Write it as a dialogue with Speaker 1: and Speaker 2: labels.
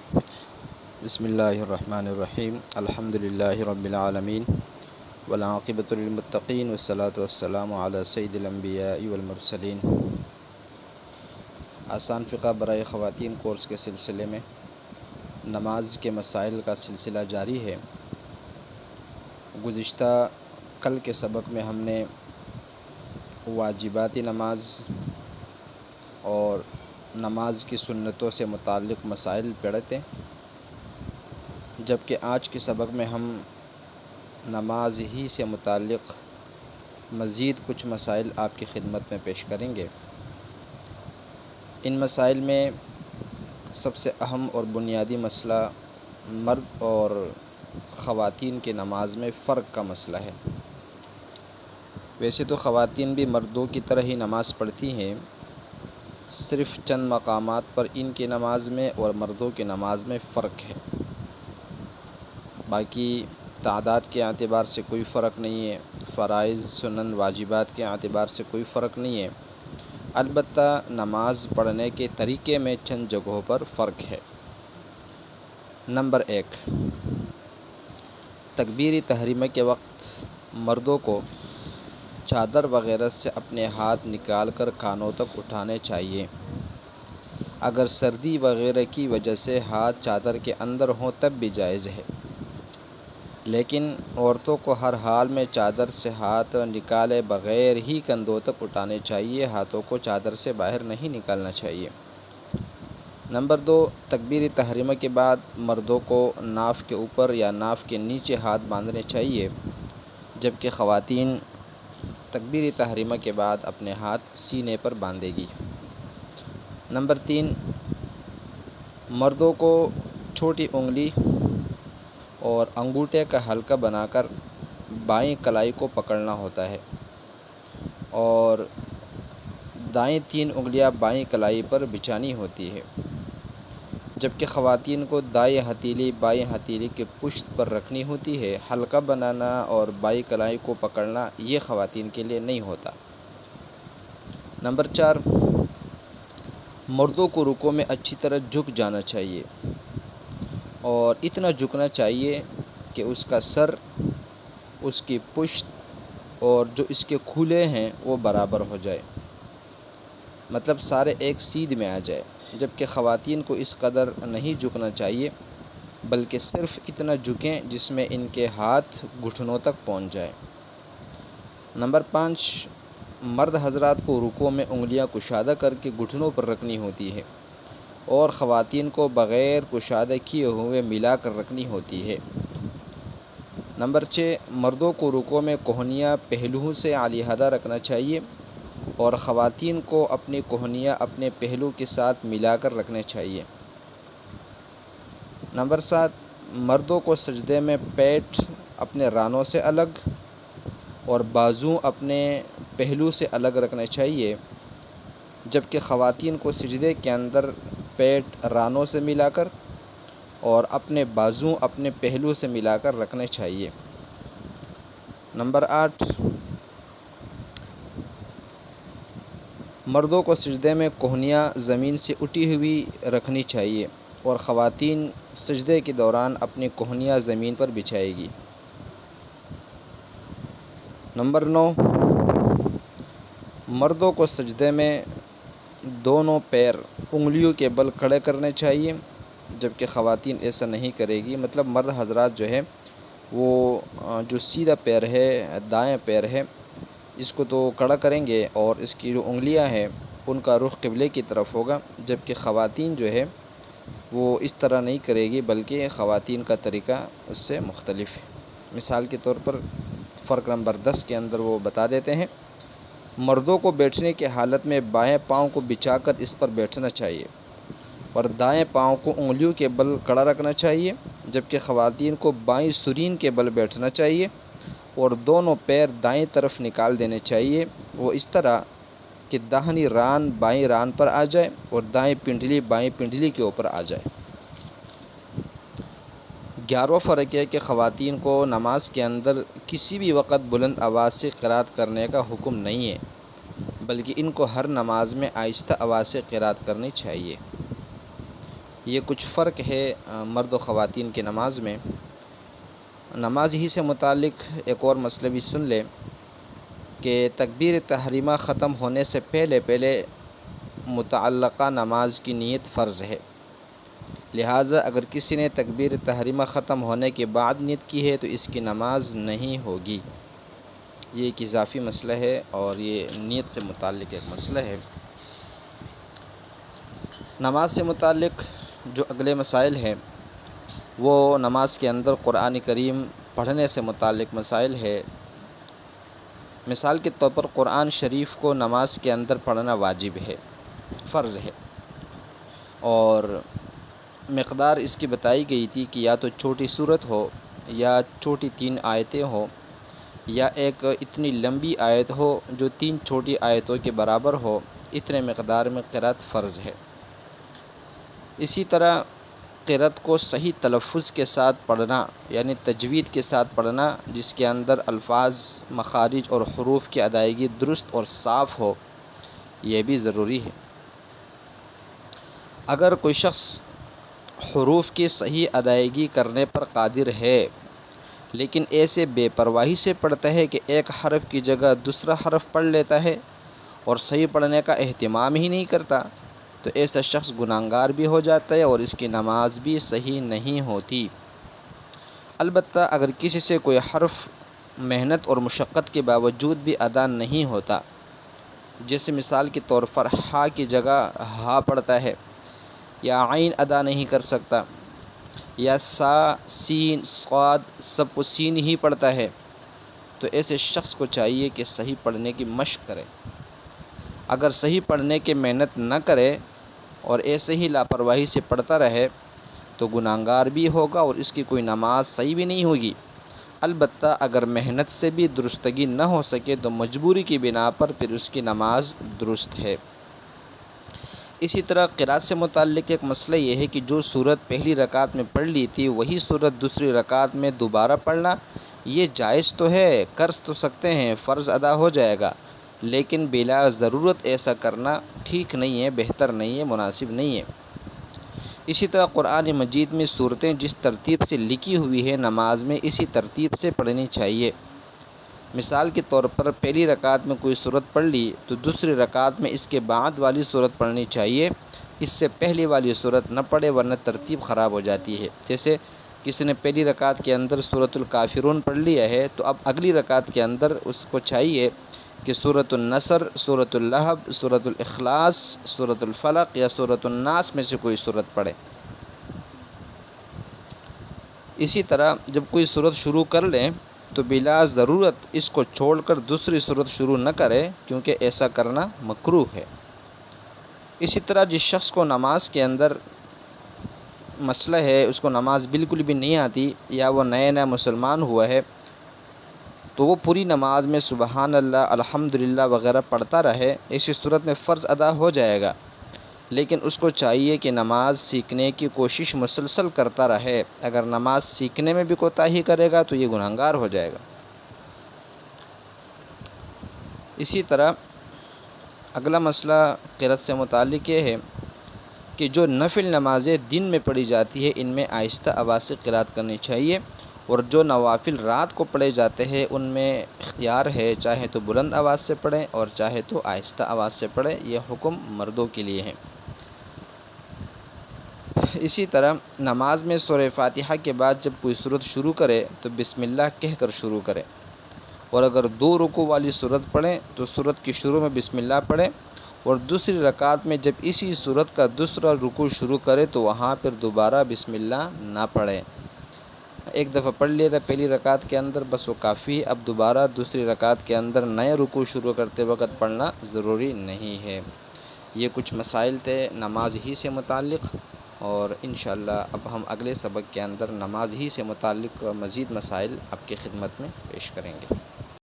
Speaker 1: بسم اللہ الرحمن الرحیم الحمد للہ رب العالمین والعاقبۃ للمتقین والصلاۃ والسلام علی سید الانبیاء والمرسلین۔ آسان فقہ برائے خواتین کورس کے سلسلے میں نماز کے مسائل کا سلسلہ جاری ہے۔ گزشتہ کل کے سبق میں ہم نے واجبات نماز اور نماز کی سنتوں سے متعلق مسائل پڑھے تھے، جبکہ آج کے سبق میں ہم نماز ہی سے متعلق مزید کچھ مسائل آپ کی خدمت میں پیش کریں گے۔ ان مسائل میں سب سے اہم اور بنیادی مسئلہ مرد اور خواتین کی نماز میں فرق کا مسئلہ ہے۔ ویسے تو خواتین بھی مردوں کی طرح ہی نماز پڑھتی ہیں، صرف چند مقامات پر ان کی نماز میں اور مردوں کی نماز میں فرق ہے۔ باقی تعداد کے اعتبار سے کوئی فرق نہیں ہے، فرائض، سنن، واجبات کے اعتبار سے کوئی فرق نہیں ہے، البتہ نماز پڑھنے کے طریقے میں چند جگہوں پر فرق ہے۔ نمبر 1، تکبیر تحریمہ کے وقت مردوں کو چادر وغیرہ سے اپنے ہاتھ نکال کر کانوں تک اٹھانے چاہیے۔ اگر سردی وغیرہ کی وجہ سے ہاتھ چادر کے اندر ہوں تب بھی جائز ہے، لیکن عورتوں کو ہر حال میں چادر سے ہاتھ نکالے بغیر ہی کندھوں تک اٹھانے چاہیے، ہاتھوں کو چادر سے باہر نہیں نکالنا چاہیے۔ نمبر 2، تکبیر تحریمہ کے بعد مردوں کو ناف کے اوپر یا ناف کے نیچے ہاتھ باندھنے چاہیے، جبکہ خواتین تکبیر تحریمہ کے بعد اپنے ہاتھ سینے پر باندھے گی۔ نمبر 3، مردوں کو چھوٹی انگلی اور انگوٹھے کا حلقہ بنا کر بائیں کلائی کو پکڑنا ہوتا ہے اور دائیں 3 انگلیاں بائیں کلائی پر بچھانی ہوتی ہے، جبکہ خواتین کو دائیں ہتھیلی بائیں ہتھیلی کے پشت پر رکھنی ہوتی ہے۔ حلقہ بنانا اور بائیں کلائی کو پکڑنا یہ خواتین کے لیے نہیں ہوتا۔ نمبر 4، مردوں کو رکوع میں اچھی طرح جھک جانا چاہیے اور اتنا جھکنا چاہیے کہ اس کا سر، اس کی پشت اور جو اس کے کھولے ہیں وہ برابر ہو جائے، مطلب سارے ایک سیدھ میں آ جائے، جبکہ خواتین کو اس قدر نہیں جھکنا چاہیے، بلکہ صرف اتنا جھکیں جس میں ان کے ہاتھ گھٹنوں تک پہنچ جائے۔ نمبر 5، مرد حضرات کو رکوع میں انگلیاں کشادہ کر کے گھٹنوں پر رکھنی ہوتی ہے اور خواتین کو بغیر کشادہ کیے ہوئے ملا کر رکھنی ہوتی ہے۔ نمبر 6، مردوں کو رکوع میں کہنیاں پہلوؤں سے علیحدہ رکھنا چاہیے اور خواتین کو اپنی کہنیاں اپنے پہلو کے ساتھ ملا کر رکھنے چاہیے۔ نمبر 7، مردوں کو سجدے میں پیٹھ اپنے رانوں سے الگ اور بازو اپنے پہلو سے الگ رکھنے چاہیے، جبکہ خواتین کو سجدے کے اندر پیٹھ رانوں سے ملا کر اور اپنے بازو اپنے پہلو سے ملا کر رکھنے چاہیے۔ نمبر 8، مردوں کو سجدے میں کہنیاں زمین سے اٹھی ہوئی رکھنی چاہیے اور خواتین سجدے کے دوران اپنی کہنیاں زمین پر بچھائے گی۔ نمبر 9، مردوں کو سجدے میں دونوں پیر انگلیوں کے بل کھڑے کرنے چاہیے، جبکہ خواتین ایسا نہیں کرے گی، مطلب مرد حضرات جو ہے وہ جو سیدھا پیر ہے، دائیں پیر ہے، اس کو تو کھڑا کریں گے اور اس کی جو انگلیاں ہیں ان کا رخ قبلے کی طرف ہوگا، جبکہ خواتین جو ہے وہ اس طرح نہیں کرے گی، بلکہ خواتین کا طریقہ اس سے مختلف ہے۔ مثال کے طور پر فرق نمبر 10 کے اندر وہ بتا دیتے ہیں، مردوں کو بیٹھنے کی حالت میں بائیں پاؤں کو بچھا کر اس پر بیٹھنا چاہیے اور دائیں پاؤں کو انگلیوں کے بل کھڑا رکھنا چاہیے، جبکہ خواتین کو بائیں سرین کے بل بیٹھنا چاہیے اور دونوں پیر دائیں طرف نکال دینے چاہیے، وہ اس طرح کہ داہنی ران بائیں ران پر آ جائے اور دائیں پنڈلی بائیں پنڈلی کے اوپر آ جائے۔ 11واں فرق ہے کہ خواتین کو نماز کے اندر کسی بھی وقت بلند آواز سے قرات کرنے کا حکم نہیں ہے، بلکہ ان کو ہر نماز میں آہستہ آواز سے قرات کرنی چاہیے۔ یہ کچھ فرق ہے مرد و خواتین کی نماز میں۔ نماز ہی سے متعلق ایک اور مسئلہ بھی سن لیں کہ تکبیر تحریمہ ختم ہونے سے پہلے متعلقہ نماز کی نیت فرض ہے، لہٰذا اگر کسی نے تکبیر تحریمہ ختم ہونے کے بعد نیت کی ہے تو اس کی نماز نہیں ہوگی۔ یہ ایک اضافی مسئلہ ہے اور یہ نیت سے متعلق ایک مسئلہ ہے۔ نماز سے متعلق جو اگلے مسائل ہیں وہ نماز کے اندر قرآن کریم پڑھنے سے متعلق مسائل ہے۔ مثال کے طور پر قرآن شریف کو نماز کے اندر پڑھنا واجب ہے، فرض ہے، اور مقدار اس کی بتائی گئی تھی کہ یا تو چھوٹی سورت ہو، یا چھوٹی 3 آیتیں ہو، یا ایک اتنی لمبی آیت ہو جو 3 چھوٹی آیتوں کے برابر ہو، اتنے مقدار میں قرأت فرض ہے۔ اسی طرح قرأت کو صحیح تلفظ کے ساتھ پڑھنا، یعنی تجوید کے ساتھ پڑھنا جس کے اندر الفاظ، مخارج اور حروف کی ادائیگی درست اور صاف ہو، یہ بھی ضروری ہے۔ اگر کوئی شخص حروف کی صحیح ادائیگی کرنے پر قادر ہے لیکن ایسے بے پرواہی سے پڑھتا ہے کہ ایک حرف کی جگہ دوسرا حرف پڑھ لیتا ہے اور صحیح پڑھنے کا اہتمام ہی نہیں کرتا، تو ایسا شخص گناہگار بھی ہو جاتا ہے اور اس کی نماز بھی صحیح نہیں ہوتی۔ البتہ اگر کسی سے کوئی حرف محنت اور مشقت کے باوجود بھی ادا نہیں ہوتا، جیسے مثال کے طور پر ہا کی جگہ ہا پڑھتا ہے، یا عین ادا نہیں کر سکتا، یا سا، سین، صاد سب کو سین ہی پڑھتا ہے، تو ایسے شخص کو چاہیے کہ صحیح پڑھنے کی مشق کرے۔ اگر صحیح پڑھنے کی محنت نہ کرے اور ایسے ہی لاپرواہی سے پڑھتا رہے تو گناہگار بھی ہوگا اور اس کی کوئی نماز صحیح بھی نہیں ہوگی۔ البتہ اگر محنت سے بھی درستگی نہ ہو سکے تو مجبوری کی بنا پر پھر اس کی نماز درست ہے۔ اسی طرح قرأت سے متعلق ایک مسئلہ یہ ہے کہ جو سورت پہلی رکعت میں پڑھ لی تھی وہی سورت دوسری رکعت میں دوبارہ پڑھنا، یہ جائز تو ہے، کر تو سکتے ہیں، فرض ادا ہو جائے گا، لیکن بلا ضرورت ایسا کرنا ٹھیک نہیں ہے، بہتر نہیں ہے، مناسب نہیں ہے۔ اسی طرح قرآن مجید میں صورتیں جس ترتیب سے لکھی ہوئی ہے نماز میں اسی ترتیب سے پڑھنی چاہیے۔ مثال کے طور پر پہلی رکعت میں کوئی سورت پڑھ لی تو دوسری رکعت میں اس کے بعد والی سورت پڑھنی چاہیے، اس سے پہلی والی سورت نہ پڑھے ورنہ ترتیب خراب ہو جاتی ہے۔ جیسے کسی نے پہلی رکعت کے اندر سورۃ الکافرون پڑھ لیا ہے تو اب اگلی رکعت کے اندر اس کو چاہیے کہ سورۃ النصر، سورۃ اللہب، سورۃ الاخلاص، سورۃ الفلق یا سورۃ الناس میں سے کوئی سورت پڑھے۔ اسی طرح جب کوئی سورت شروع کر لیں تو بلا ضرورت اس کو چھوڑ کر دوسری سورت شروع نہ کرے، کیونکہ ایسا کرنا مکروہ ہے۔ اسی طرح جس شخص کو نماز کے اندر مسئلہ ہے، اس کو نماز بالکل بھی نہیں آتی یا وہ نیا مسلمان ہوا ہے، تو وہ پوری نماز میں سبحان اللہ، الحمدللہ وغیرہ پڑھتا رہے، ایسی صورت میں فرض ادا ہو جائے گا، لیکن اس کو چاہیے کہ نماز سیکھنے کی کوشش مسلسل کرتا رہے۔ اگر نماز سیکھنے میں بھی کوتاہی کرے گا تو یہ گنہگار ہو جائے گا۔ اسی طرح اگلا مسئلہ قرأت سے متعلق یہ ہے کہ جو نفل نمازیں دن میں پڑھی جاتی ہے ان میں آہستہ آواز سے قرأت کرنی چاہیے، اور جو نوافل رات کو پڑھے جاتے ہیں ان میں اختیار ہے، چاہے تو بلند آواز سے پڑھیں اور چاہے تو آہستہ آواز سے پڑھیں، یہ حکم مردوں کے لیے ہے۔ اسی طرح نماز میں سورہ فاتحہ کے بعد جب کوئی سورت شروع کرے تو بسم اللہ کہہ کر شروع کرے، اور اگر 2 رکوع والی سورت پڑھیں تو سورت کی شروع میں بسم اللہ پڑھیں، اور دوسری رکعت میں جب اسی سورت کا دوسرا رکوع شروع کرے تو وہاں پھر دوبارہ بسم اللہ نہ پڑھیں۔ ایک دفعہ پڑھ لیا تھا پہلی رکعت کے اندر، بس وہ کافی ہے، اب دوبارہ دوسری رکعت کے اندر نئے رکوع شروع کرتے وقت پڑھنا ضروری نہیں ہے۔ یہ کچھ مسائل تھے نماز ہی سے متعلق، اور انشاءاللہ اب ہم اگلے سبق کے اندر نماز ہی سے متعلق مزید مسائل آپ کی خدمت میں پیش کریں گے۔